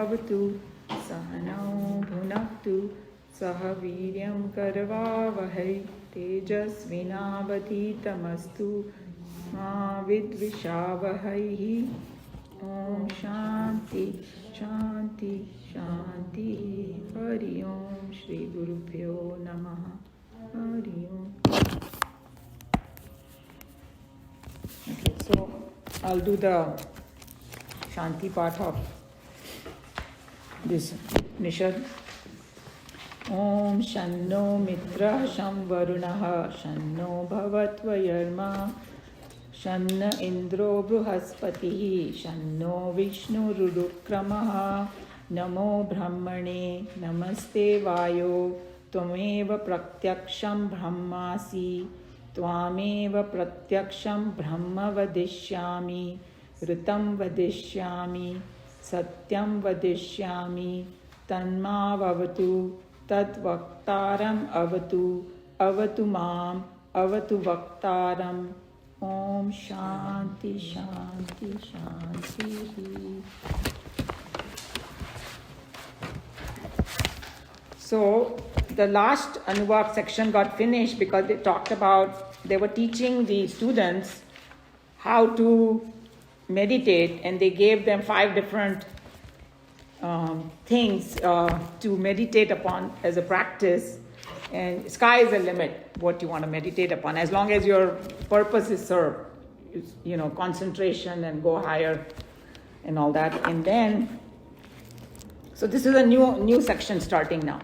bhavatu sahanau bhunaktu saha viryam karvavahai tejasvinavaditamastu ma vidvishavahai. Om Shanti Shanti Shanti. Hari Om Shri Gurubhyo Namaha. Hari Om. Okay, so I'll do the Shanti part of this Upanishad. Om Shanno Mitra Sham Varunaha Shanno Bhavatvayarma Shanna Indro Bruhaspatihi Shanno Vishnu Rudukramaha Namo Brahmane Namaste Vayo Tvameva Pratyaksham Brahmasi Tvameva Pratyaksham Brahma Vadishyami Ritam Vadishyami Satyam Vadishyami Tanma Vavatu Tat Vaktaram Avatu Avatu Mam Avatu Vaktaram. Om Shanti Shanti Shanti. So the last Anuvak section got finished because they were teaching the students how to meditate, and they gave them 5 different things to meditate upon as a practice. And sky is the limit, what you want to meditate upon, as long as your purpose is served, concentration and go higher and all that. And then, so this is a new section starting now.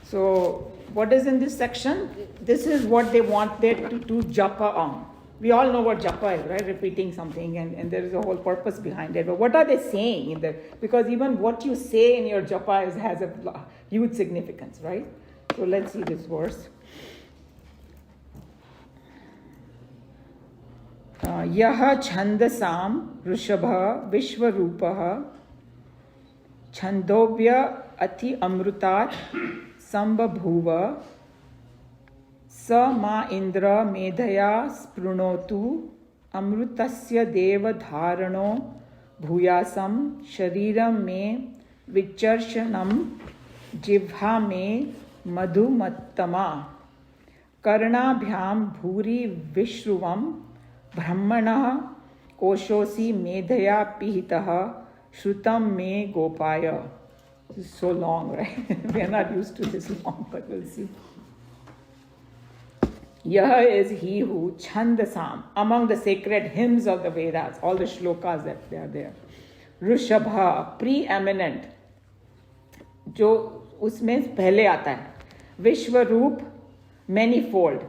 So what is in this section? This is what they want there to do japa on. We all know what japa is, right? Repeating something, and there is a whole purpose behind it. But what are they saying in there? Because even what you say in your japa has a huge significance, right? So let's see this verse. Yaha chandasam rushabha vishvarupah chandobhya ati amrutat sambabhuva sa ma indra medhaya sprunotu amrutasya deva dharano bhuyasam shariram me vicharshanam jivha me madhumattama karnabhyam bhuri vishruvam brahmanah koshosi medhaya pihitah shrutam me gopaya. This is so long, right? We are not used to this long, but we'll see. Yah is he who chandasam, among the sacred hymns of the Vedas, all the shlokas that they are there. Rushabha, preeminent, जो उसमें पहले आता है. विश्व रूप, manifold,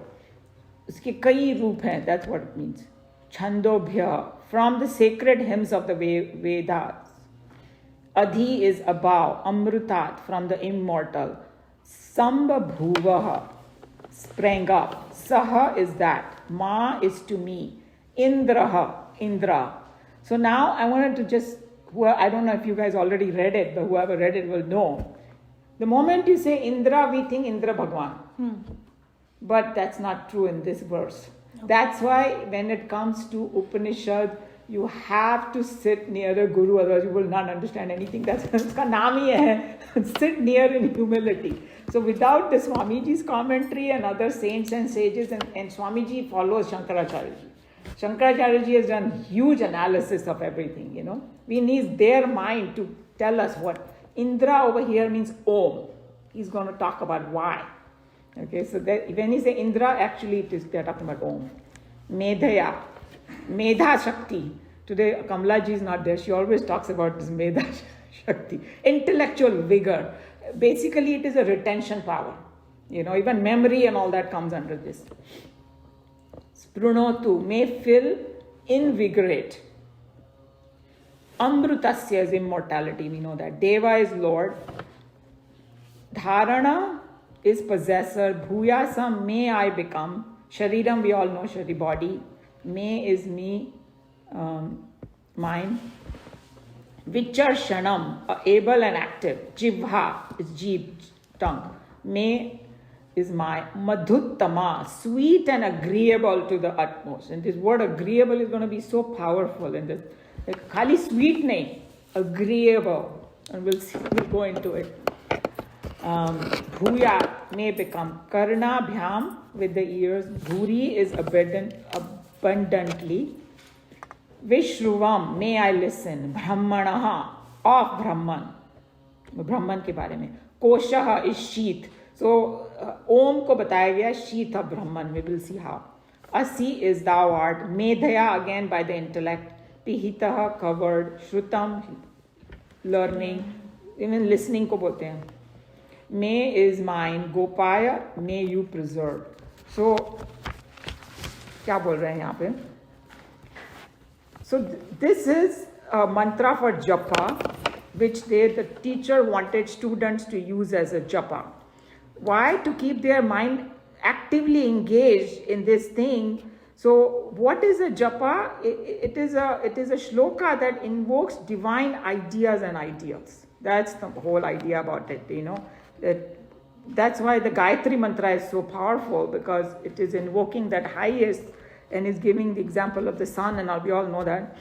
उसके कई रूप हैं, that's what it means. Chandobhya, from the sacred hymns of the Vedas. Adhi is above, Amrutat, from the immortal. Sambhabhuvaha, sprang up. Saha is that. Ma is to me. Indraha, Indra. So now I wanted to just, I don't know if you guys already read it, but whoever read it will know. The moment you say Indra, we think Indra Bhagwan. But that's not true in this verse. Okay. That's why when it comes to Upanishad, you have to sit near a guru, otherwise you will not understand anything. That's uska naam hi hai. Sit near in humility. So without the Swamiji's commentary and other saints and sages, and Swamiji follows Shankaracharya ji. Shankaracharya ji has done huge analysis of everything, We need their mind to tell us what. Indra over here means Om. He's going to talk about why. Okay, so when he say Indra, actually they're talking about Om. Medhaya, Medha Shakti. Today Kamala ji is not there. She always talks about this Medha Shakti. Intellectual vigor. Basically it is a retention power. Even memory and all that comes under this. Sprunotu, may fill, invigorate. Amrutasya is immortality, we know that. Deva is Lord. Dharana is possessor. Bhuyasam, may I become. Shariram, we all know, shari, body. May is me, mine. Vicharshanam, able and active. Jivha is jeeb, tongue. May is my. Madhuttama, sweet and agreeable to the utmost. And this word agreeable is going to be so powerful in this. Khali sweet nahi, agreeable. And we'll go into it. Bhuyat may become. Karna bhyam, with the ears. Bhuri is abundantly. Vishruvam, may I listen. Brahmanaha, of Brahman. Brahman के बारे में. Koshaha is sheath. So Om को बताया गया sheath of Brahman. We will see how. Asi is thou art. Medhaya, again by the intellect. Pihitaha, covered. Shrutam, learning. Even listening को बोलते हैं. May is mine. Gopaya, may you preserve. So क्या बोल रहे हैं यहाँ पे? So this is a mantra for japa, which the teacher wanted students to use as a japa. Why? To keep their mind actively engaged in this thing. So what is a japa? It is a shloka that invokes divine ideas and ideals. That's the whole idea about it, That's why the Gayatri mantra is so powerful, because it is invoking that highest and is giving the example of the sun, and we all know that.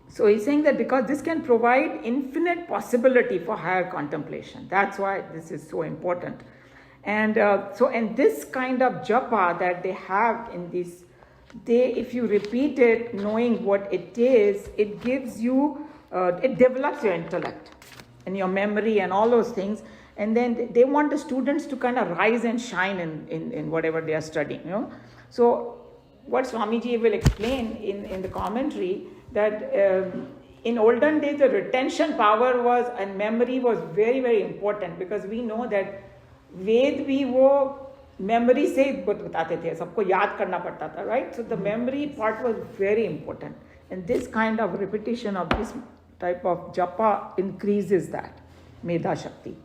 So he's saying that because this can provide infinite possibility for higher contemplation. That's why this is so important. And and this kind of japa that they have in this, if you repeat it knowing what it is, it gives you, it develops your intellect and your memory and all those things. And then they want the students to kind of rise and shine in whatever they are studying, So what Swamiji will explain in the commentary, that in olden days the retention power was and memory was very, very important, because we know that Ved bhi wo memory se batate the, sabko yaad karna padta tha, right? So the memory part was very important, and this kind of repetition of this type of japa increases that Medha Shakti.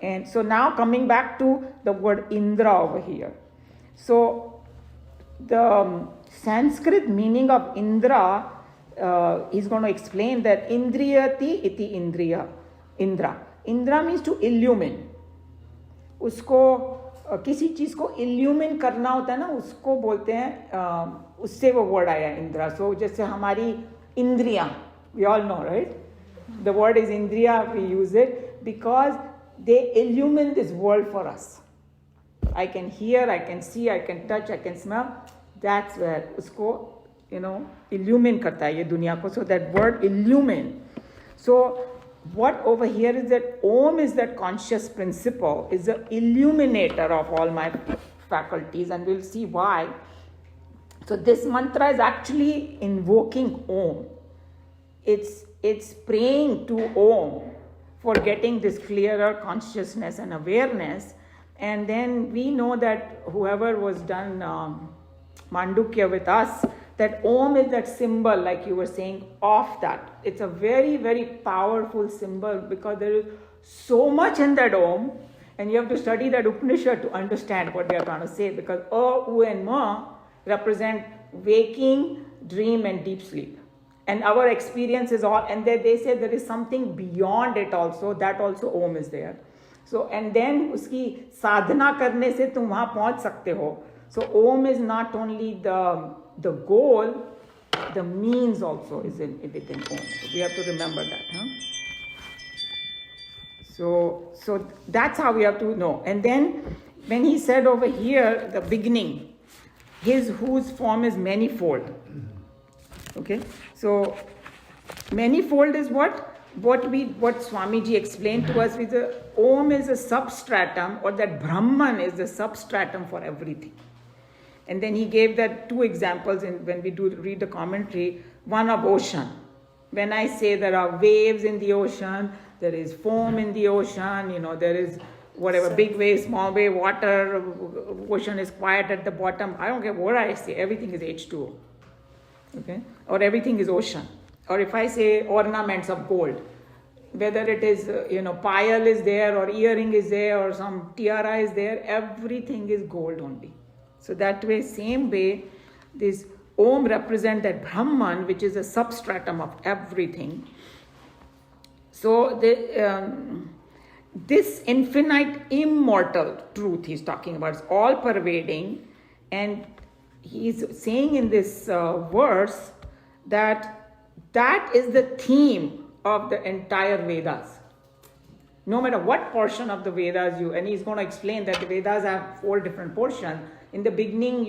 And so now coming back to the word Indra over here. So the Sanskrit meaning of Indra, he's going to explain that Indriyati iti Indriya, Indra. Indra means to illumine. उसको किसी चीज़ को illumine करना होता है ना, उसको बोलते हैं, उससे वो word आया इंद्रा. So जैसे हमारी इंद्रियाँ, we all know, right? The word is Indriya, we use it because they illumine this world for us. I can hear, I can see, I can touch, I can smell. That's where usko, illumine karta hai ye dunya ko. So that word illumine. So what over here is that Om is that conscious principle, is the illuminator of all my faculties, and we'll see why. So this mantra is actually invoking Om. It's praying to Om for getting this clearer consciousness and awareness. And then we know that whoever was done Mandukya with us, that Om is that symbol, like you were saying, of that. It's a very, very powerful symbol, because there is so much in that Om, and you have to study that Upanishad to understand what they are trying to say, because A, U and Ma represent waking, dream and deep sleep. And our experience is all, and they say there is something beyond it also, that also Om is there. So, and then uski sadhana karne se tum wahan pahunch sakte ho. So Om is not only the goal, the means also is within Om. So we have to remember that. So that's how we have to know. And then when he said over here, the beginning, whose form is manifold. Okay, so manifold is what Swamiji explained to us with the Om is a substratum, or that Brahman is the substratum for everything. And then he gave that two examples when we read the commentary. One of ocean. When I say there are waves in the ocean, there is foam in the ocean, there is whatever, big wave, small wave, water, ocean is quiet at the bottom. I don't care what I say, everything is H2O. Okay? Or everything is ocean. Or if I say ornaments of gold, whether it is, payal is there, or earring is there, or some tiara is there, everything is gold only. So that way, same way, this Om represents that Brahman, which is a substratum of everything. So this infinite, immortal truth he's talking about is all pervading, and he's saying in this verse that is the theme of the entire Vedas. No matter what portion of the Vedas and he's going to explain that the Vedas have 4 different portions. In the beginning,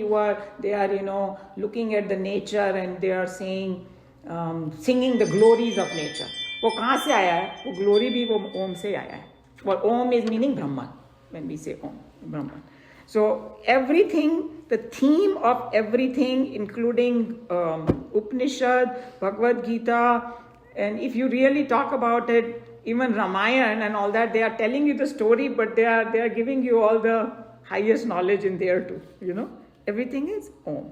they are, looking at the nature and they are saying, singing the glories of nature. वो कहाँ से आया है? वो glory भी वो Om से आया है. Well, Om is meaning Brahman. When we say Om, Brahman. So everything, the theme of everything, including Upanishad, Bhagavad Gita, and if you really talk about it, even Ramayana and all that, they are telling you the story, but they are giving you all the highest knowledge in there too. Everything is Om.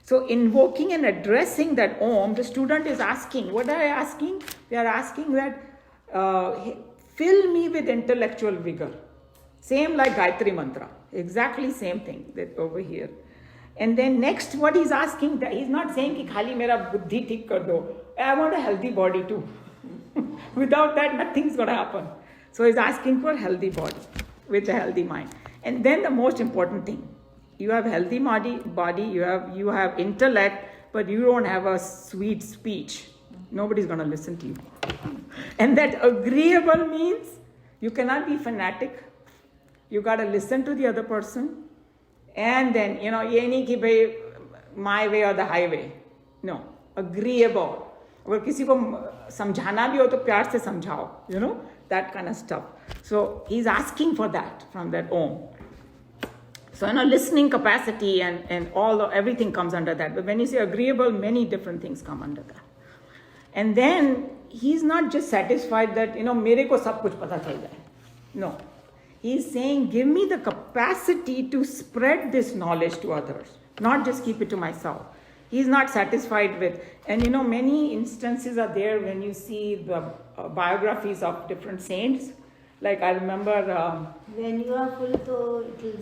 So invoking and addressing that Om, the student is asking. What are they asking? They are asking that fill me with intellectual vigor. Same like Gayatri Mantra. Exactly same thing that over here. And then next what he's asking, he's not saying ki khali mera buddhi thik kar do. I want a healthy body too. Without that, nothing's going to happen. So he's asking for a healthy body with a healthy mind. And then the most important thing, you have healthy body, you have intellect, but you don't have a sweet speech. Nobody's going to listen to you. And that agreeable means you cannot be fanatic. You got to listen to the other person. And then, ye nahi ki bhai, my way or the highway. No, agreeable. अगर किसी को समझाना भी हो तो प्यार से समझाओ, that kind of stuff. So he's asking for that from that Om. So listening capacity and everything comes under that. But when you say agreeable, many different things come under that. And then he's not just satisfied that मेरे को सब कुछ पता चल जाए. No, he's saying give me the capacity to spread this knowledge to others, not just keep it to myself. He's not satisfied with, and many instances are there when you see the biographies of different saints. Like I remember. When you are full, so it is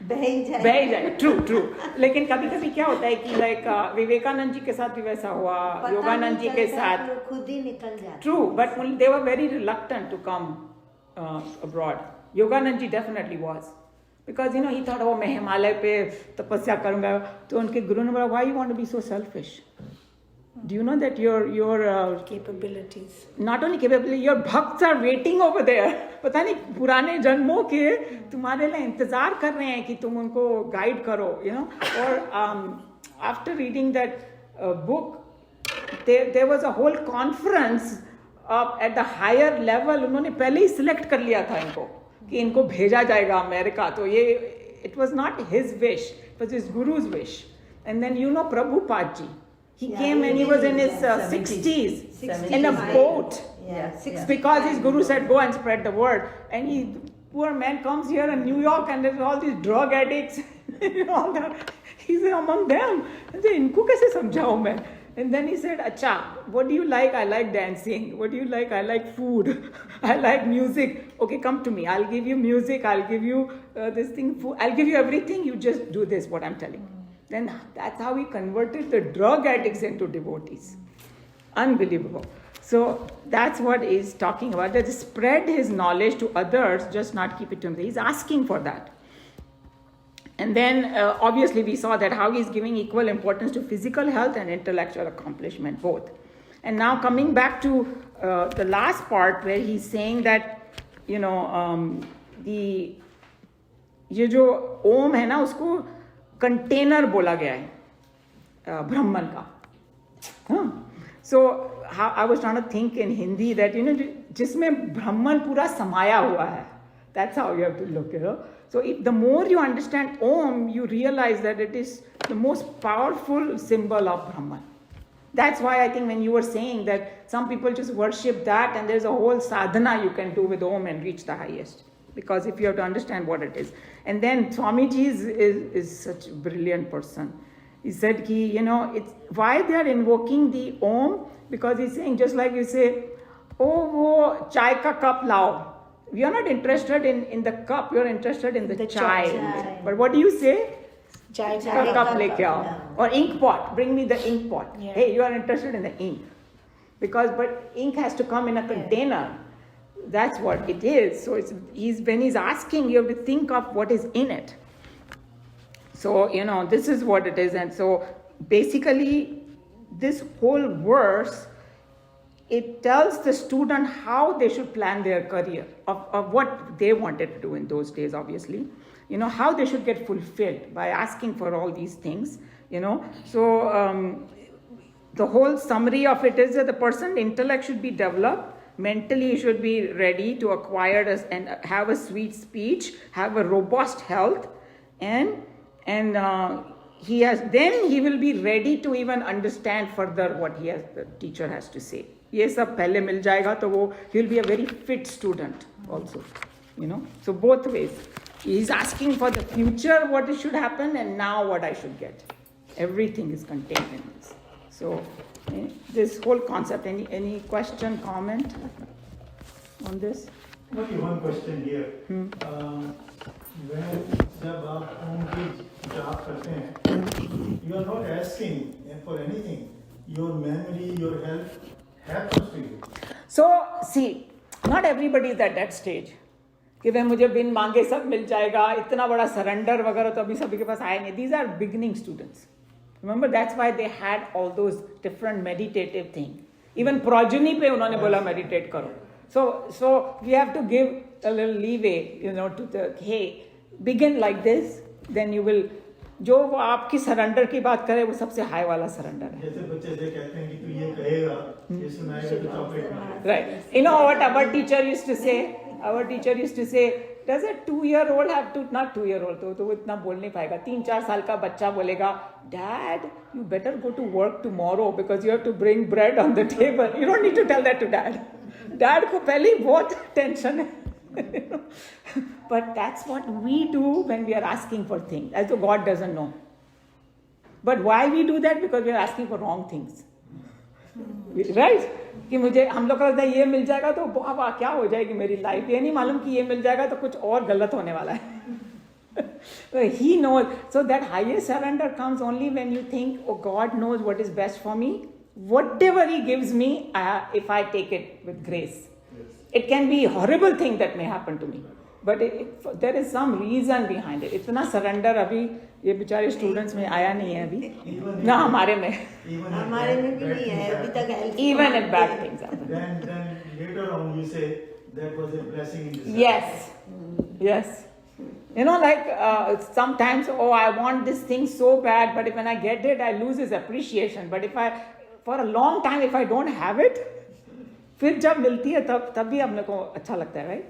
बह जाए. True. लेकिन कभी-कभी क्या होता है कि like Vivekananda ji के साथ भी वैसा हुआ, योगानंद जी के साथ. खुद ही निकल जाता. True, but they were very reluctant to come abroad. Yoganand ji definitely was. Because, he thought, मैं हिमालय पे तपस्या करूंगा. तो उनके गुरु ने बोला, why you want to be so selfish? Do you know that your capabilities, not only capability, your bhakts are waiting over there. पता नहीं पुराने जन्मों के तुम्हारे लिए इंतजार कर रहे हैं कि तुम उनको guide करो, Or after reading that book, there was a whole conference at the higher level. उन्होंने पहले ही select कर लिया था इनको. कि इनको भेजा जाएगा अमेरिका. तो it was not his wish, it was his guru's wish. And then Prabhupada ji, he came when he was in his 60s in a boat. Because his guru said go and spread the word. And poor man comes here in New York and there's all these drug addicts. All that. He's among them. And say, इनको कैसे समझाऊं मैं? And then he said, Acha, what do you like? I like dancing. What do you like? I like food. I like music. Okay, come to me. I'll give you music. I'll give you this thing, food. I'll give you everything. You just do this, what I'm telling you. Then that's how he converted the drug addicts into devotees. Unbelievable. So that's what he's talking about. That spread his knowledge to others, just not keep it to himself. He's asking for that. And then obviously we saw that how he's giving equal importance to physical health and intellectual accomplishment, both. And now coming back to the last part where he's saying that, ये जो ओम है ना उसको container बोला गया है ब्रह्मन का. So I was trying to think in Hindi that, जिसमें ब्रह्मन पूरा समाया हुआ है. That's how you have to look, So the more you understand Om, you realize that it is the most powerful symbol of Brahman. That's why I think when you were saying that some people just worship that and there's a whole sadhana you can do with Om and reach the highest. Because if you have to understand what it is. And then Swamiji is such a brilliant person. He said, it's why they are invoking the Om, because he's saying just like you say, wo chai ka cup lao. We are not interested in the cup, you're interested in the chai. But what do you say? Chai ka cup leke aao. Or ink pot, bring me the ink pot. Yeah. Hey, you are interested in the ink. But ink has to come in a container. That's what it is. So when he's asking, you have to think of what is in it. So, this is what it is. And so basically, this whole verse it tells the student how they should plan their career, of what they wanted to do in those days, obviously. How they should get fulfilled by asking for all these things, So the whole summary of it is that the person's intellect should be developed, mentally he should be ready to acquire and have a sweet speech, have a robust health, and he will be ready to even understand further what the teacher has to say. ये सब पहले मिल जाएगा तो वो he will be a very fit student also, So both ways. He is asking for the future, what should happen, and now what I should get. Everything is contained in this. So this whole concept, any question, comment on this? Only one question here. When जब आप ओम की जाप करते हैं, you are not asking for anything. Your memory, your health happens to you. So see, not everybody is at that stage. कि भाई मुझे बिन मांगे सब मिल जाएगा, इतना बड़ा सरेंडर वगैरह तो अभी सभी के पास आए नहीं. These are beginning students. Remember, that's why they had all those different meditative things. Even progeny पे उन्होंने बोला meditate करो. So we have to give a little leeway, to the, hey, begin like this, then you will, जो वो आपकी surrender की बात करे वो सबसे हाई वाला सरेंडर है. जैसे बच्चे से कहते हैं कि तू ये कहेगा, ये सुनाएगा तो chocolate. Right. You know what our teacher used to say? Our teacher used to say, does a 2-year-old have to, not 2-year-old, तो वो इतना बोल नहीं पाएगा. 3-4 साल का बच्चा बोलेगा, Dad, you better go to work tomorrow because you have to bring bread on the table. You don't need to tell that to Dad. Dad को पहले ही बहुत tension है. But that's what we do when we are asking for things, as though God doesn't know. But why we do that? Because we are asking for wrong things. Right? कि मुझे हम लोग का लगता है ये मिल जाएगा तो वाह क्या हो जाएगी मेरी लाइफ. ये नहीं मालूम कि ये मिल जाएगा तो कुछ और गलत होने वाला है. He knows. So that highest surrender comes only when you think, oh, God knows what is best for me. Whatever He gives me, if I take it with grace. Yes. It can be a horrible thing that may happen to me. But there is some reason behind it. इतना surrender अभी ये बेचारे students में आया नहीं है अभी. ना हमारे में. हमारे में भी नहीं है अभी तक health. Even if bad things happen. Then later on you say that was a blessing in disguise. Yes. Yes. Like sometimes, I want this thing so bad, but when I get it, I lose its appreciation. But for a long time, if I don't have it, फिर जब मिलती है तब भी अपने को अच्छा लगता है, right?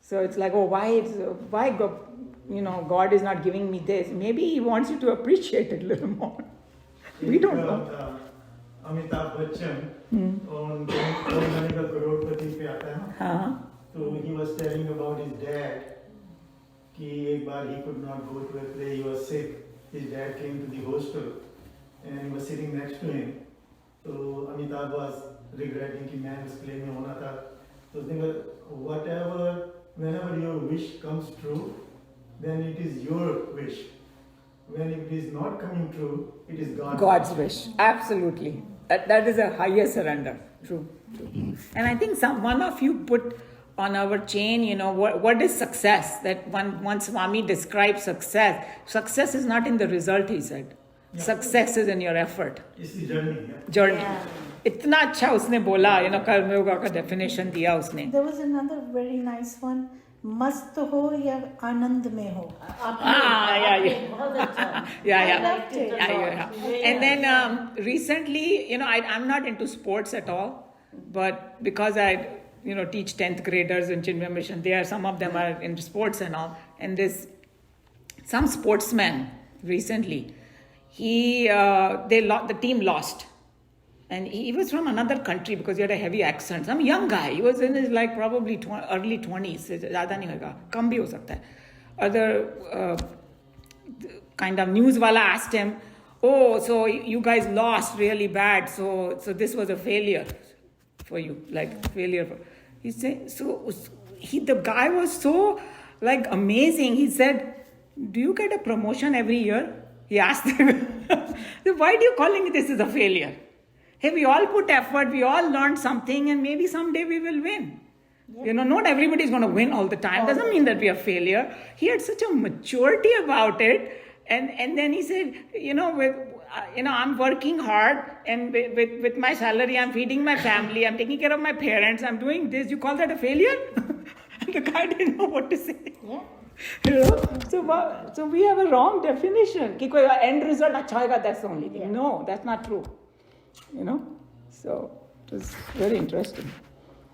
So it's like, why God is not giving me this? Maybe He wants you to appreciate it a little more. We don't know. Amitabh Bachchan on का करोड़पति पे आता है ना. हाँ. So he was telling about his dad कि एक बार he could not go to a play, he was sick. His dad came to the hostel and he was sitting next to him. So Amitabh was regretting कि मैं उस play में होना था. So उसने कहा whenever your wish comes true, then it is your wish. When it is not coming true, it is God's wish. Absolutely. That is a higher surrender. True. And I think one of you put on our chain, what is success? That once Swami describes success is not in the result, he said. Yeah. Success is in your effort. It's the journey. Yeah. Journey. Yeah. इतना अच्छा उसने बोला, कर्म योगा का definition दिया उसने. There was another very nice one. मस्त हो या आनंद में हो. Yeah. And then recently, I'm not into sports at all, but because I teach 10th graders in Chinmaya Mission, some of them are into sports and all. And some sportsman recently, the team lost. And he was from another country because he had a heavy accent. Some young guy. He was in his probably early 20s. ज़्यादा नहीं होगा, कम भी हो सकता है. Other kind of news wala asked him, so you guys lost really bad. So this was a failure for you, failure. He said, the guy was so amazing. He said, do you get a promotion every year? He asked him, why do you calling this as a failure? Hey, we all put effort, we all learned something, and maybe someday we will win. Yeah. Not everybody is going to win all the time. Doesn't mean that we are failure. He had such a maturity about it. And then he said, I'm working hard, and with my salary, I'm feeding my family, I'm taking care of my parents, I'm doing this. You call that a failure? The guy didn't know what to say. Yeah. So we have a wrong definition. कि कोई end result अच्छा होगा, that's the only thing. Yeah. No, that's not true. So it was very interesting.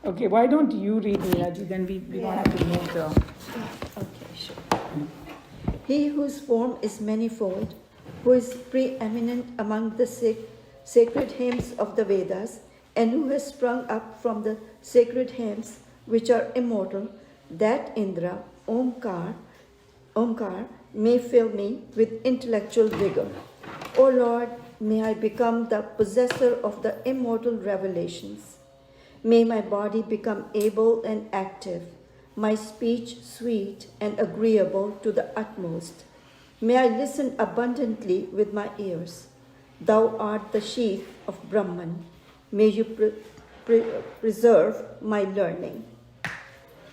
Okay, why don't you read, Neelaji? Then we don't have to move the. Okay, sure. He whose form is manifold, who is preeminent among the sacred hymns of the Vedas, and who has sprung up from the sacred hymns which are immortal, that Indra, Omkar, may fill me with intellectual vigor. O Lord, may I become the possessor of the immortal revelations. May my body become able and active, my speech sweet and agreeable to the utmost. May I listen abundantly with my ears. Thou art the sheath of Brahman. May you preserve my learning.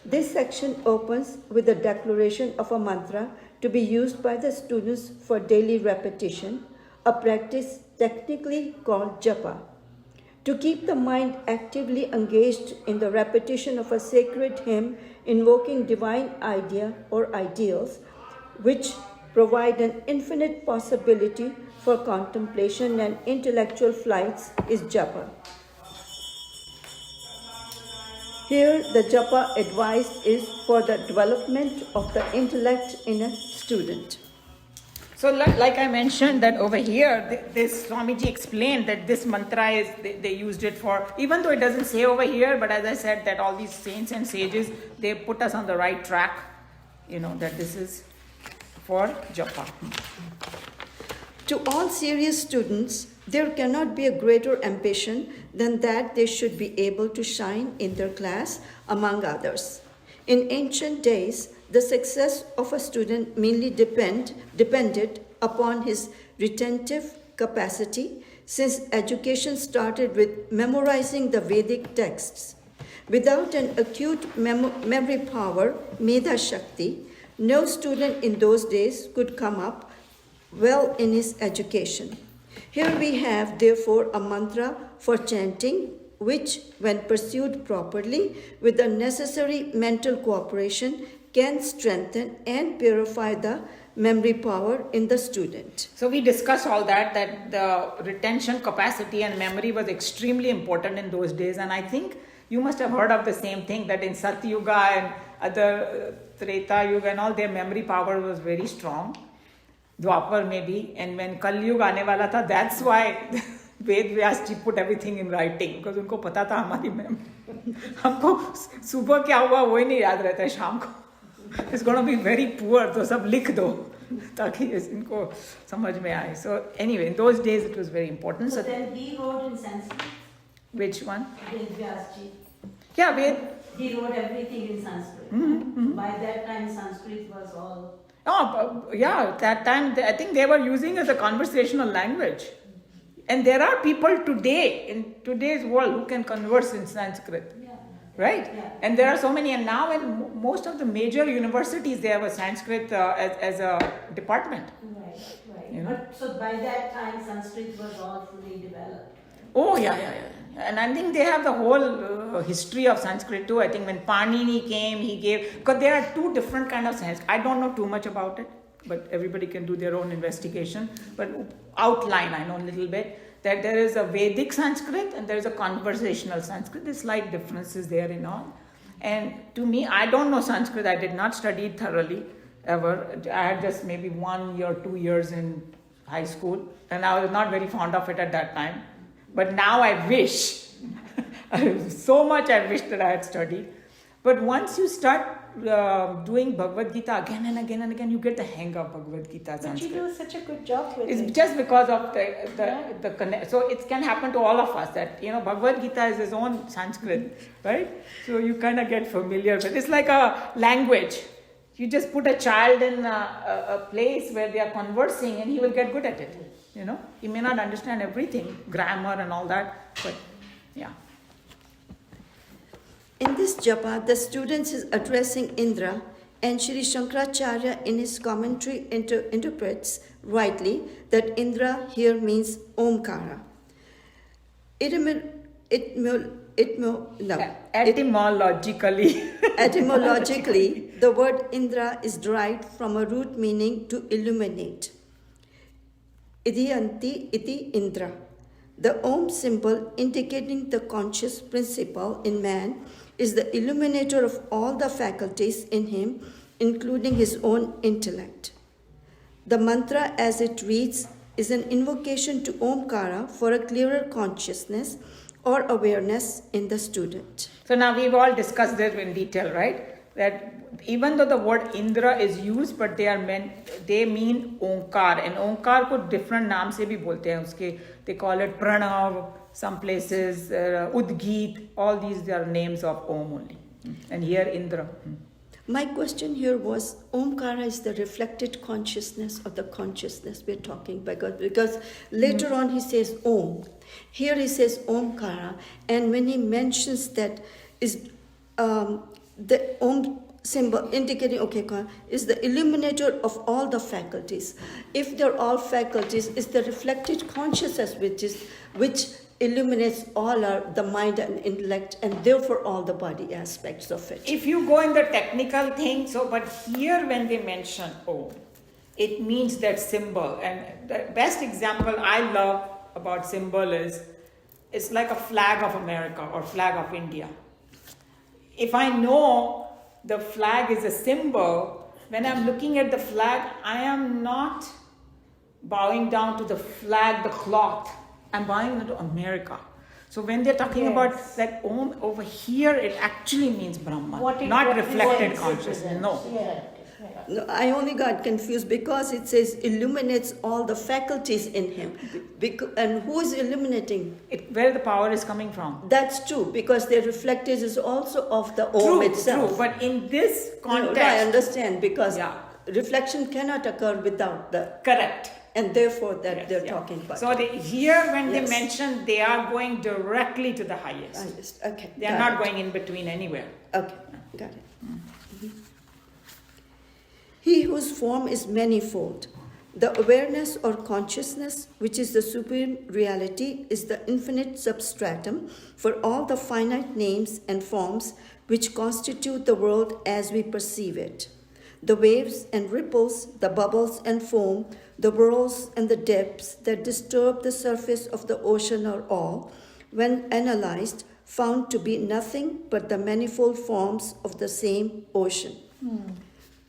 This section opens with a declaration of a mantra to be used by the students for daily repetition, a practice technically called japa. To keep the mind actively engaged in the repetition of a sacred hymn invoking divine idea or ideals, which provide an infinite possibility for contemplation and intellectual flights, is japa. Here, the japa advised is for the development of the intellect in a student. So like I mentioned that over here, this Swamiji explained that this mantra is, they used it for, even though it doesn't say over here, but as I said that all these saints and sages, they put us on the right track, that this is for japa. To all serious students, there cannot be a greater ambition than that they should be able to shine in their class among others. In ancient days, the success of a student mainly depended upon his retentive capacity, since education started with memorizing the Vedic texts. Without an acute memory power, Medha Shakti, no student in those days could come up well in his education. Here we have, therefore, a mantra for chanting, which, when pursued properly with the necessary mental cooperation, can strengthen and purify the memory power in the student. So we discussed all that the retention capacity and memory was extremely important in those days. And I think you must have heard of the same thing, that in Satyuga and other Treta Yuga and all, their memory power was very strong. Dwapar maybe. And when Kali Yuga aane wala tha, that's why Ved Vyas ji put everything in writing, because उनको पता था हमारी memory. हमको सुबह क्या हुआ वो ही नहीं याद रहता है शाम को. It's going to be very poor, तो सब लिख दो ताकि इनको समझ में आए. So anyway, in those days it was very important. So then he wrote in Sanskrit. Which one? Ved Vyas ji. Yeah, Ved. He wrote everything in Sanskrit. Mm-hmm. By that time, Sanskrit was all. Oh, yeah, that time I think they were using as a conversational language. And there are people today, in today's world, who can converse in Sanskrit. Yeah. Right? Yeah. And there are so many, and now in most of the major universities, they have a Sanskrit as a department. Right. But so by that time, Sanskrit was all fully developed. Oh, yeah. And I think they have the whole history of Sanskrit too. I think when Panini came, he gave, because there are two different kind of Sanskrit. I don't know too much about it, but everybody can do their own investigation. But outline, I know a little bit, that there is a Vedic Sanskrit and there is a conversational Sanskrit. There's slight differences there in all. And to me, I don't know Sanskrit. I did not study it thoroughly ever. I had just maybe 1 year, 2 years in high school, and I was not very fond of it at that time. But now I wish, so much I wish that I had studied. But once you start doing Bhagavad Gita again and again and again, you get the hang of Bhagavad Gita But you Sanskrit. do such a good job with It's it. just because of the connect. So it can happen to all of us that, Bhagavad Gita is his own Sanskrit, right? So you kind of get familiar with it. It's like a language. You just put a child in a place where they are conversing and he will get good at it. He may not understand everything, grammar and all that, but yeah. In this japa, the student is addressing Indra And Shri Shankaracharya in his commentary interprets rightly that Indra here means Omkara. Etymologically. Etymologically, the word Indra is derived from a root meaning to illuminate. Idhiyanti iti Indra. The Om symbol indicating the conscious principle in man is the illuminator of all the faculties in him, including his own intellect. The mantra as it reads is an invocation to Omkara for a clearer consciousness or awareness in the student. So now we've all discussed this in detail, right? That even though the word Indra is used, but they mean Onkar, and Onkar को different नाम से भी बोलते हैं उसके. They call it Pranav, some places Udgit. All these are names of Om only, and here Indra. My question here was, Omkara is the reflected consciousness of the consciousness we're talking about, because later on he says Om. Here he says Omkara, and when he mentions that is the Om symbol indicating, is the illuminator of all the faculties. If they're all faculties, is the reflected consciousness which illuminates all the mind and intellect, and therefore all the body aspects of it. If you go in the technical thing, but here when they mention Om, it means that symbol. And the best example I love about symbol is, it's like a flag of America or flag of India. If I know the flag is a symbol, when I'm looking at the flag, I am not bowing down to the flag, the cloth. I'm bowing into America. So when they're talking about that Om over here, it actually means Brahman, not reflected consciousness. No. No, I only got confused because it says illuminates all the faculties in him. And who is illuminating? Where the power is coming from. That's true, because the reflected is also of the Om itself. True, but in this context... No, I understand, because reflection cannot occur without the... Correct. And therefore that they're talking about. So here when they mention, they are going directly to the highest. Okay. They are not going in between anywhere. Okay, got it. Mm-hmm. He whose form is manifold. The awareness or consciousness, which is the supreme reality, is the infinite substratum for all the finite names and forms which constitute the world as we perceive it. The waves and ripples, the bubbles and foam, the whirls and the depths that disturb the surface of the ocean are all, when analyzed, found to be nothing but the manifold forms of the same ocean.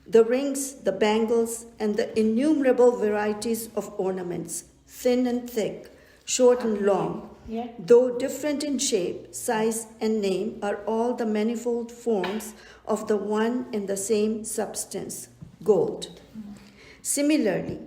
The rings, the bangles, and the innumerable varieties of ornaments, thin and thick, short and long, though different in shape, size, and name, are all the manifold forms of the one and the same substance, gold. Similarly,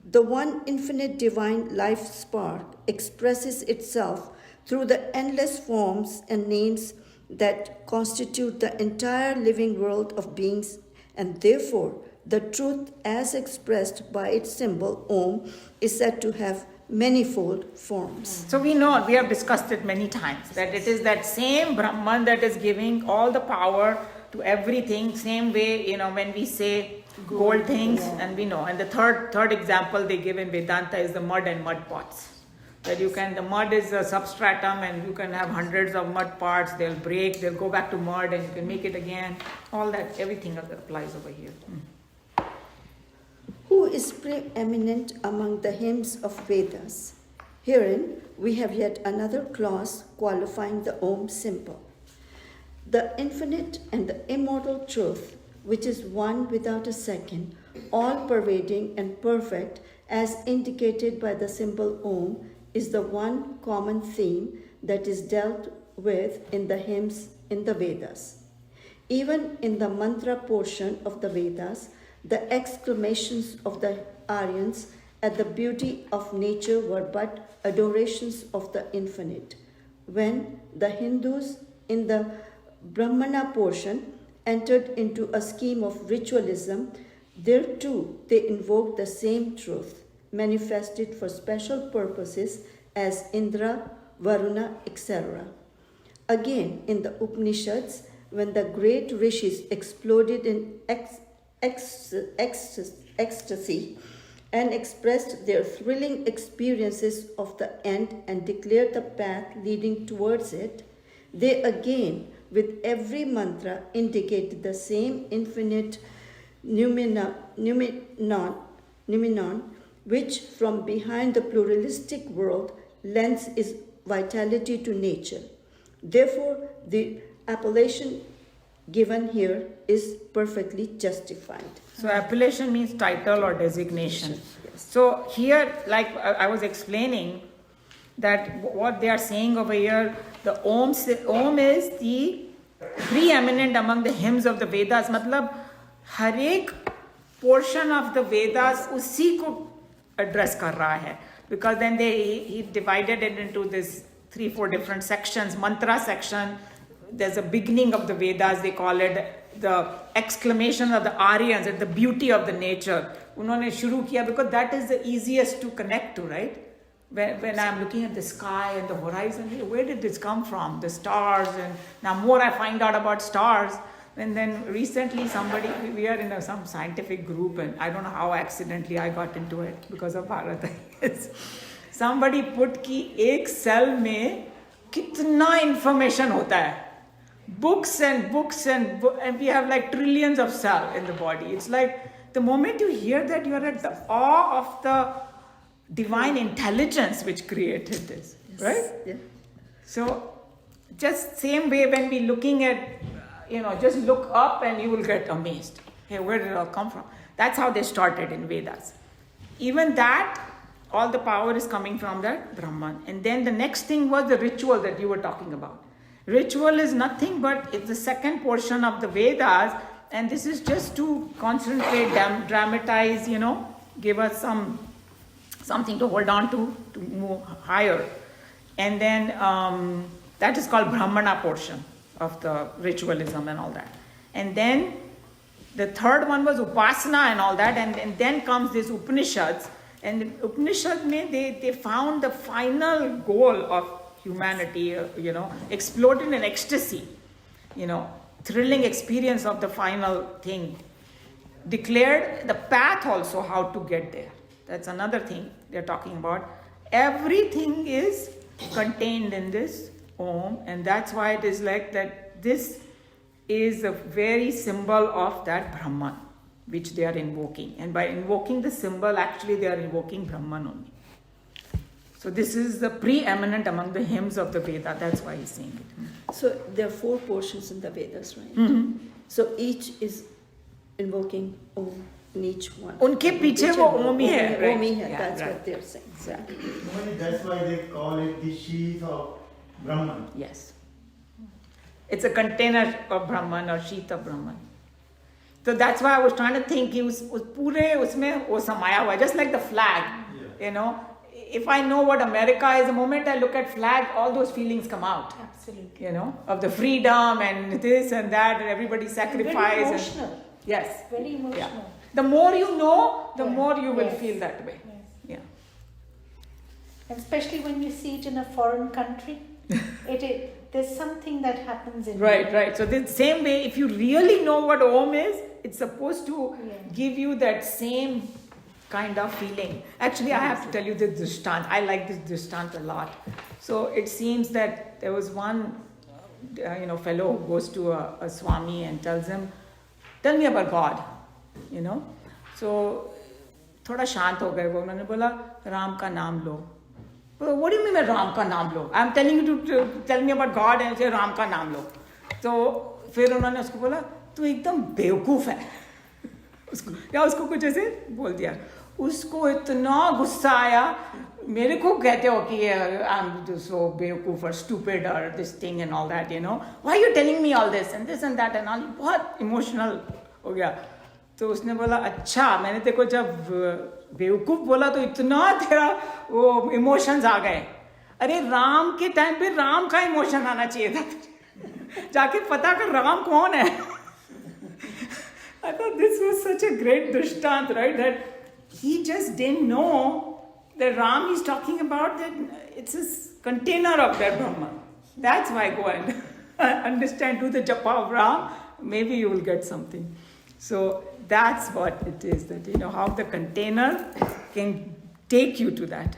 the one infinite divine life spark expresses itself through the endless forms and names that constitute the entire living world of beings, and therefore the truth as expressed by its symbol Om is said to have manifold forms. So we know, we have discussed it many times, that it is that same Brahman that is giving all the power to everything. Same way, when we say gold things, and we know. And the third example they give in Vedanta is the mud and mud pots. That the mud is a substratum, and you can have hundreds of mud parts. They'll break, they'll go back to mud, and you can make it again. All that, everything applies over here. Who is preeminent among the hymns of Vedas? Herein we have yet another clause qualifying the Om symbol. The infinite and the immortal truth, which is one without a second, all-pervading and perfect, as indicated by the symbol Om, is the one common theme that is dealt with in the hymns in the Vedas. Even in the mantra portion of the Vedas, the exclamations of the Aryans at the beauty of nature were but adorations of the infinite. When the Hindus in the Brahmana portion entered into a scheme of ritualism, there too they invoked the same truth, manifested for special purposes as Indra, Varuna, etc. Again, in the Upanishads, when the great rishis exploded in ecstasy and expressed their thrilling experiences of the end and declared the path leading towards it, they again, with every mantra, indicated the same infinite noumenon, which from behind the pluralistic world lends its vitality to nature. Therefore, the appellation given here is perfectly justified. So appellation means title or designation. Yes. So here, like I was explaining, that what they are saying over here, the Om is the preeminent among the hymns of the Vedas. Matlab, har ek portion of the Vedas usi ko address kar raha hai. Because then he divided it into this 3-4 different sections. Mantra section, there's a beginning of the Vedas, they call it the exclamation of the Aryans at the beauty of the nature. Unhone shuru kiya because that is the easiest to connect to, right? When I'm looking at the sky and the horizon, where did this come from? The stars, and now more I find out about stars. And then recently we are in some scientific group, and I don't know how accidentally I got into it because of Bharat. Somebody put ki ek cell mein kitna information hota hai. Books and we have like trillions of cells in the body. It's like the moment you hear that, you are at the awe of the divine intelligence which created this, yes. Right? Yeah. So just same way when we looking at, just look up and you will get amazed. Hey, where did it all come from? That's how they started in Vedas. Even that, all the power is coming from that Brahman. And then the next thing was the ritual that you were talking about. Ritual is nothing but it's the second portion of the Vedas, and this is just to concentrate, dramatize, give us something to hold on to move higher. And then that is called Brahmana portion of the ritualism and all that. And then the third one was Upasana and all that, and then comes this Upanishads. And the Upanishad, they found the final goal of humanity, exploded in ecstasy, thrilling experience of the final thing. Declared the path also how to get there. That's another thing they're talking about. Everything is contained in this Om, and that's why it is like that. This is a very symbol of that Brahman, which they are invoking. And by invoking the symbol, actually they are invoking Brahman only. So this is the preeminent among the hymns of the Veda. That's why he's saying it. So there are 4 portions in the Vedas, right? Mm-hmm. So each is invoking Om in each one. Unke piche wo Om hi hai, right? Om hi hai, Yeah, that's right. what they're saying. Exactly. That's why they call it the sheath of Brahman. Yes. It's a container of Brahman or sheath of Brahman. So that's why I was trying to think, pure usme wo samaya hua hai, just like the flag, If I know what America is, the moment I look at flag, all those feelings come out. Absolutely. Of the freedom and this and that, and everybody sacrifice. Very emotional. Yes. Very emotional. Yeah. The more you know, the Yeah. more you will Yes. feel that way. Yes. Yeah. And especially when you see it in a foreign country, there's something that happens in Right. So the same way, if you really know what Om is, it's supposed to give you that same kind of feeling. Actually, I have to tell you this Dristant. I like this Dristant a lot. So it seems that there was one, fellow who goes to a Swami and tells him, tell me about God, So, थोड़ा शांत हो गए वो. उन्होंने बोला, राम का नाम लो. What do you mean by Ram का नाम लो? I'm telling you to tell me about God and say Ram का नाम लो. तो फिर उन्होंने उसको बोला, तू एकदम बेवकूफ़ है. उसको कुछ ऐसे बोल दिया. उसको इतना गुस्सा आया. मेरे को कहते हो कि I'm so बेवकूफ़ or stupid or this thing and all that, Why are you telling me all this and that and all? बहुत emotional हो गया. तो उसने बोला, अच्छा मैंने तेरे को जब बेवकूफ़ बोला तो इतना तेरा वो इमोशंस आ गए. अरे राम के टाइम पे राम का इमोशन आना चाहिए था. जाके पता कर राम कौन है. I thought this was such a great dristant, right? That he just didn't know that Ram is talking about, that it's a container of that Brahman. That's why go and understand, do the japa of Ram. Maybe you will get something. So that's what it is, that how the container can take you to that.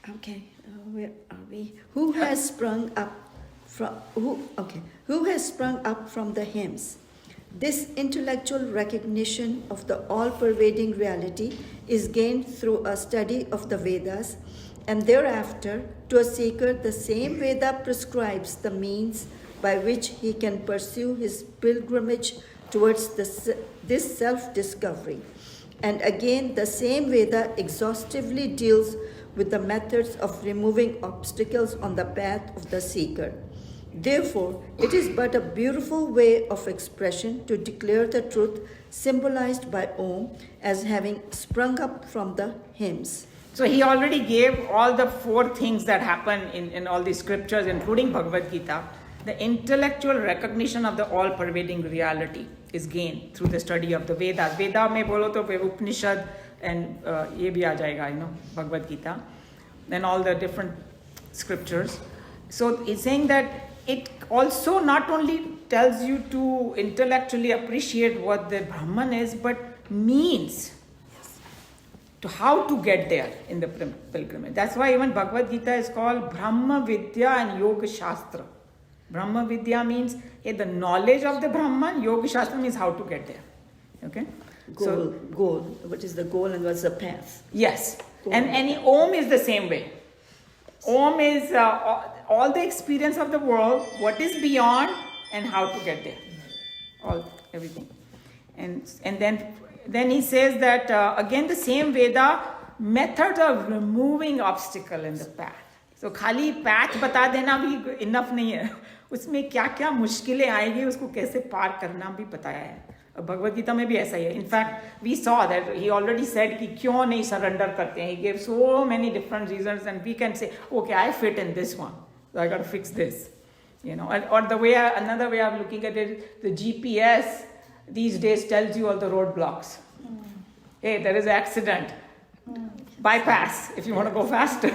Okay, where are we? Who has sprung up from the hymns? This intellectual recognition of the all-pervading reality is gained through a study of the Vedas, and thereafter, to a seeker, the same Veda prescribes the means by which he can pursue his pilgrimage towards this self-discovery. And again, the same Veda exhaustively deals with the methods of removing obstacles on the path of the seeker. Therefore, it is but a beautiful way of expression to declare the truth symbolized by Om as having sprung up from the hymns. So he already gave all the 4 things that happen in all these scriptures, including Bhagavad Gita. The intellectual recognition of the all-pervading reality is gained through the study of the Vedas. Veda mein bolo to Upanishad and ye bhi aa jayega, Bhagavad Gita. Then all the different scriptures. So he's saying that it also not only tells you to intellectually appreciate what the Brahman is, but means to how to get there in the pilgrimage. That's why even Bhagavad Gita is called Brahma Vidya and Yoga Shastra. Brahma Vidya means the knowledge of the Brahman. Yoga Shastra means how to get there. Okay? Goal. What is the goal and what's the path? Yes. Goal. And Om is the same way. Om is all the experience of the world, what is beyond, and how to get there. Everything. And then he says that again the same Veda, methods of removing obstacle in the path. So खाली path बता देना भी enough नहीं है. उसमें क्या क्या मुश्किलें आएगी उसको कैसे पार करना भी बताया है. भगवद गीता में भी ऐसा ही है. In fact we saw that he already said कि क्यों नहीं सरेंडर करते हैं. He gave so many different reasons and we can say okay I fit in this one, so I got to fix this, or the way another way of looking at it, the GPS these days tells you all the roadblocks. Hey, there is an accident, bypass if you want to go faster.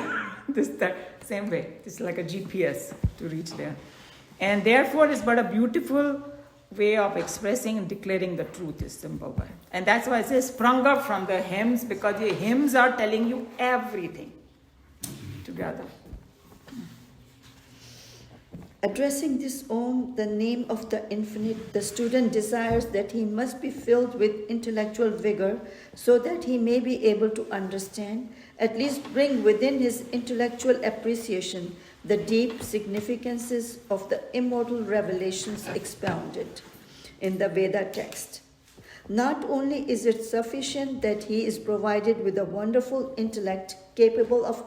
That same way, it's like a GPS to reach there. And therefore it's but a beautiful way of expressing and declaring the truth is simple way. And that's why it says sprung up from the hymns, because the hymns are telling you everything together. Addressing this Om, the name of the infinite, the student desires that he must be filled with intellectual vigor so that he may be able to understand, at least bring within his intellectual appreciation the deep significances of the immortal revelations expounded in the Veda text. Not only is it sufficient that he is provided with a wonderful intellect capable of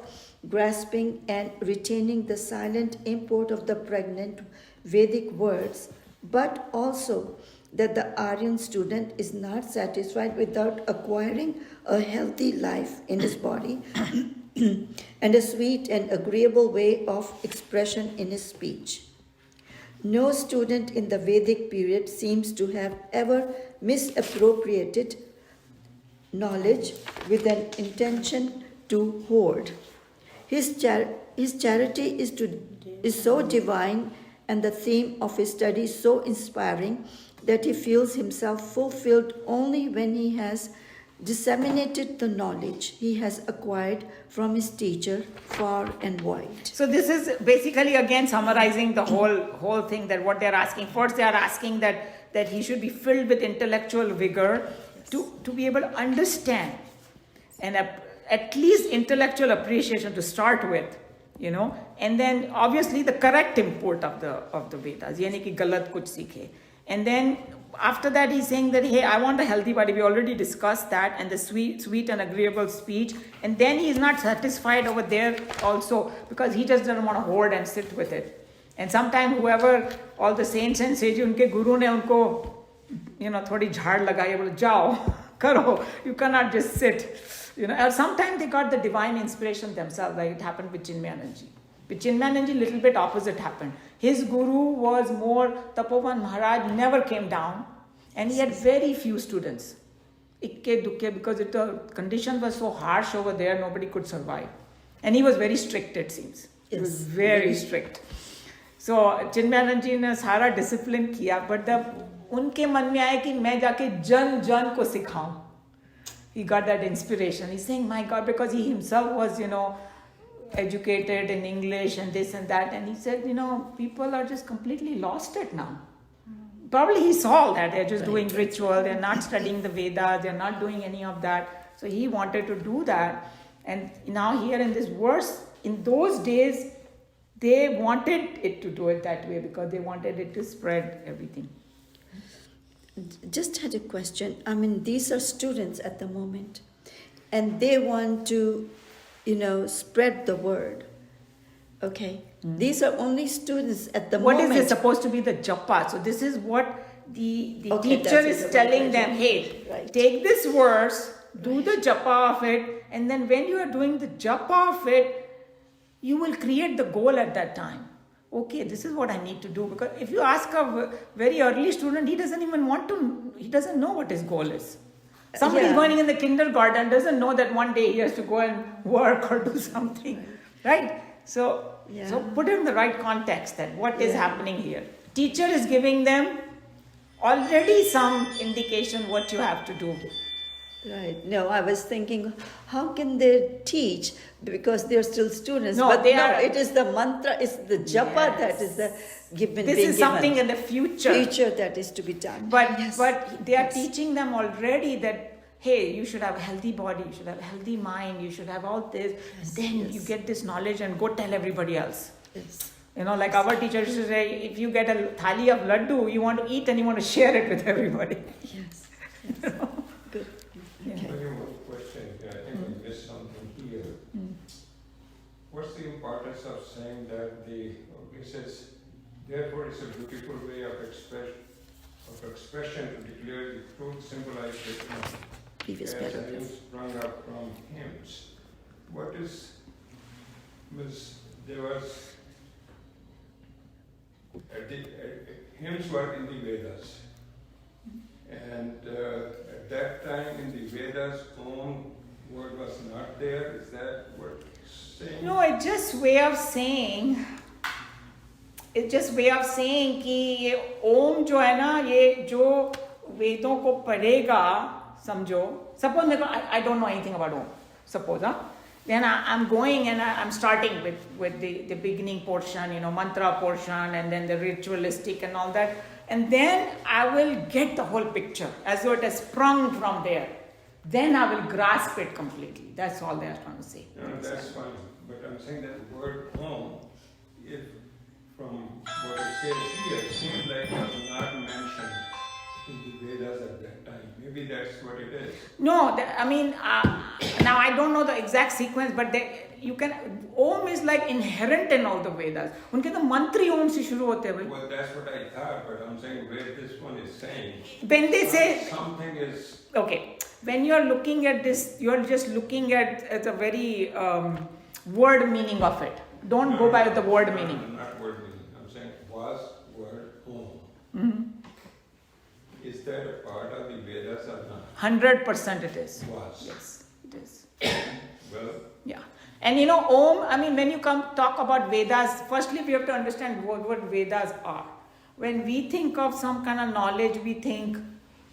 grasping and retaining the silent import of the pregnant Vedic words, but also that the Aryan student is not satisfied without acquiring a healthy life in his body and a sweet and agreeable way of expression in his speech. No student in the Vedic period seems to have ever misappropriated knowledge with an intention to hoard. His charity is so divine and the theme of his study so inspiring that he feels himself fulfilled only when he has disseminated the knowledge he has acquired from his teacher far and wide. So this is basically again summarizing the whole thing, that what they're asking. First they are asking that he should be filled with intellectual vigor to be able to understand, and at least intellectual appreciation to start with, and then obviously the correct import of the Vedas, yani ki galat kuch sikhe. And then after that he's saying that, hey, I want a healthy body. We already discussed that, and the sweet and agreeable speech. And then he's not satisfied over there also, because he just doesn't want to hoard and sit with it. And sometimes whoever, all the saints and sages, unke guru ne unko, thodi jhaad lagayi, bole jao, karo. You cannot just sit. Or sometimes they got the divine inspiration themselves, like it happened with Chinmayananji. With Chinmayananji, little bit opposite happened. His guru was more, Tapovan Maharaj never came down, and he had very few students. Ikke dukke, because the conditions were so harsh over there, nobody could survive. And he was very strict, it seems. He was very strict. So Chinmayanand ji ने सारा discipline किया, but उनके मन में आया कि मैं जाके जन जन को सिखाऊं. He got that inspiration. He's saying, my God, because he himself was, educated in English and this and that, and he said, people are just completely lost it now. Probably he saw that they're just doing ritual, they're not studying the Vedas, they're not doing any of that. So he wanted to do that. And now here in this verse, in those days, they wanted it to do it that way because they wanted it to spread everything. Just had a question. I mean, these are students at the moment, and they want to, spread the word. Okay? These are only students at the moment. What is this supposed to be the japa? So this is what the Okay, teacher that's is it. telling them, hey, Right. take this verse, do the japa of it, and then when you are doing the japa of it, you will create the goal at that time. Okay, this is what I need to do. Because if you ask a very early student, he doesn't know what his goal is. Somebody going in the kindergarten doesn't know that one day he has to go and work or do something, right? So put it in the right context that what is happening here. Teacher is giving them already some indication what you have to do. Right. No, I was thinking, how can they teach? Because they're still students. No, it is the mantra, it's the japa that is This is something in the future that is to be done. But they are teaching them already that, hey, you should have a healthy body, you should have a healthy mind, you should have all this. Then you get this knowledge and go tell everybody else. Yes. Like our teachers used to say, if you get a thali of laddu, you want to eat and you want to share it with everybody. Yes. Good. Okay. One more question. I think we missed something here. What's the importance of saying that it says, therefore it's a beautiful way of expression to declare the truth symbolized Previous as paragraph. having sprung up from hymns. What is, there was, hymns were in the Vedas. And at that time in the Vedas, Om word was not there. Is that what it's saying? No, it's just way of saying कि ये ओम जो है ना, ये जो वेदों को पढ़ेगा, समझो, suppose I don't know anything about Om, suppose, then I'm going and I'm starting with the beginning portion, mantra portion, and then the ritualistic and all that, and then I will get the whole picture as though it has sprung from there. Then I will grasp it completely. That's all they are trying to say. No, that's fine. But I'm saying that the word Om, if from what it says here, it seems like it was not mentioned in the Vedas at that time. Maybe that's what it is. No, now I don't know the exact sequence, but Om is like inherent in all the Vedas. उनके तो मंत्री Om से शुरू होते हैं भाई. Well, that's what I thought, but I'm saying where this one is saying. When they say something is. Okay, when you're looking at this, you're just looking at the very word meaning of it. Don't go by the word meaning. No, not word meaning. I'm saying was word Om. Mm-hmm. Is that a part of the Vedas or not? 100% it is. Was. Yes, it is. Well. Yeah. And Om, when you talk about Vedas, firstly we have to understand what Vedas are. When we think of some kind of knowledge, we think,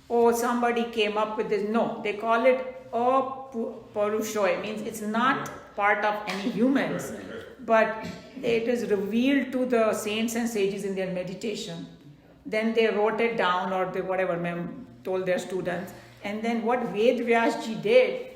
oh, somebody came up with this. No, they call it Purusho. It means it's not part of any humans, but it is revealed to the saints and sages in their meditation. Then they wrote it down, or they told their students. And then what Ved Vyasji did,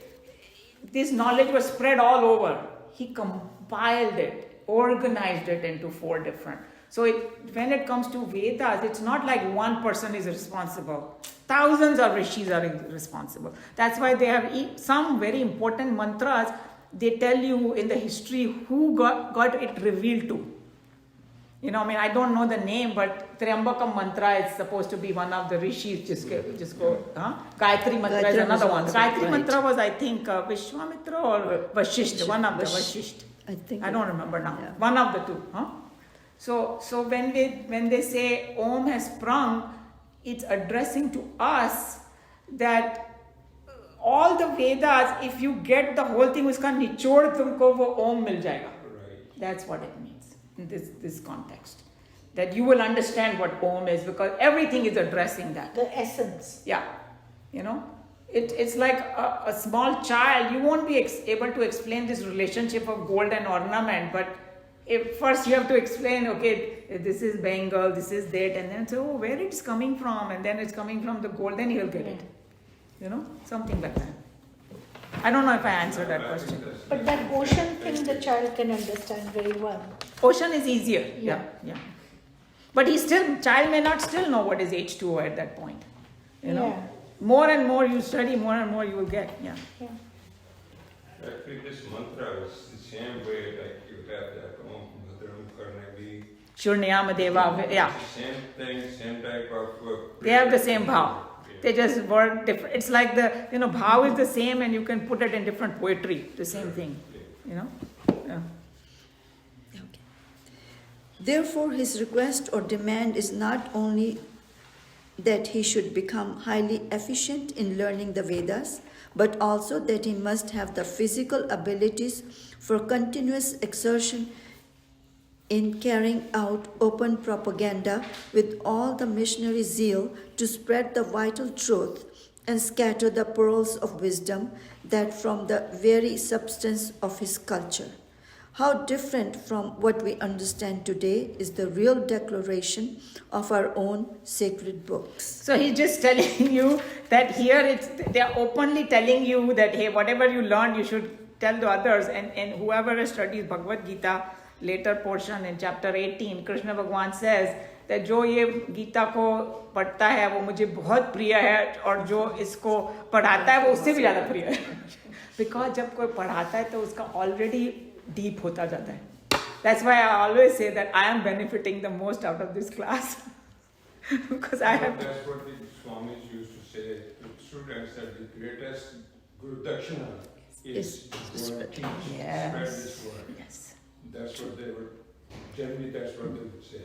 this knowledge was spread all over. He compiled it, organized it into 4 different. So when it comes to Vedas, it's not like one person is responsible. Thousands of rishis are responsible. That's why they have some very important mantras. They tell you in the history who got it revealed to. I don't know the name, but Triambakam mantra is supposed to be one of the rishis. Gayatri mantra is another one. Gayatri mantra was, I think, Vishwamitra or Vashisht, one of the Vashisht. I don't remember now. Yeah. One of the two. So when they say Om has sprung, it's addressing to us that all the Vedas, if you get the whole thing, uska nichod tumko wo Om mil jayega. Right. That's what it means in this context. that you will understand what Om is, because everything is addressing that. The essence. Yeah, you know, it's like a small child. You won't be able to explain this relationship of gold and ornament, but if first you have to explain, okay, this is Bengal, this is that, and then say, oh, where it's coming from, and then it's coming from the gold, then he'll get it. You know, something like that. I don't know if I answered that question. But that ocean thing the child can understand very well. Ocean is easier. Yeah. But child may not still know what is H2O at that point. You know, more and more you study, more and more you will get. Yeah. Actually, this mantra is the same way, like you have that Om Bhadram Karnavi. Shurnayama Deva. Yeah. Same thing, same type of. They have the same bhav. They just word different. It's like bhav is the same, and you can put it in different poetry. The same thing. You know. Yeah. Okay. Therefore, his request or demand is not only that he should become highly efficient in learning the Vedas, but also that he must have the physical abilities for continuous exertion in carrying out open propaganda with all the missionary zeal to spread the vital truth and scatter the pearls of wisdom that from the very substance of his culture. How different from what we understand today is the real declaration of our own sacred books. So he's just telling you that here they are openly telling you that, hey, whatever you learned, you should tell the others. And whoever studies Bhagavad Gita, later portion in chapter 18, Krishna Bhagwan says that जो ये गीता को पढ़ता है वो मुझे बहुत प्रिय है, और जो इसको पढ़ाता है वो उससे भी ज़्यादा प्रिय है. Because जब कोई पढ़ाता है तो उसका already deep होता जाता है. That's why I always say that I am benefiting the most out of this class. Because I have. That's what the Swamis used to say to students, that the greatest Guru Dakshina is to spread this word. Yes. That's what they would, generally that's what they would say.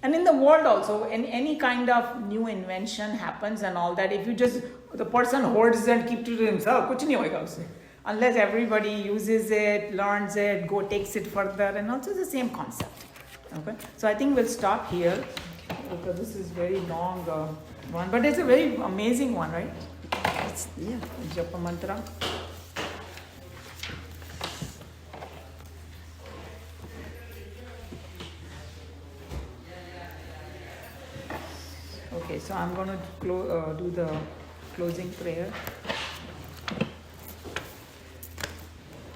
And in the world also, in any kind of new invention happens and all that, if you just, the person hoards and keeps it to himself, kuch nahi hoega usse. Unless everybody uses it, learns it, takes it further, and also the same concept. Okay, so I think we'll stop here, because this is very long one, but it's a very amazing one, right? Japa mantra. Okay, so I'm going to do the closing prayer.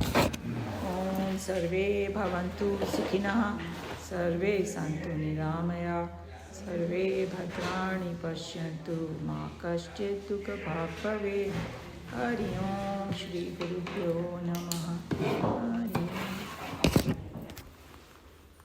Om Sarve Bhavantu Sukhinah, Sarve Santu Niramaya, Sarve Bhadrani Pashyantu, Ma Kaschit Dukha Bhave, Hari Om Shri Gurubhyo Namaha.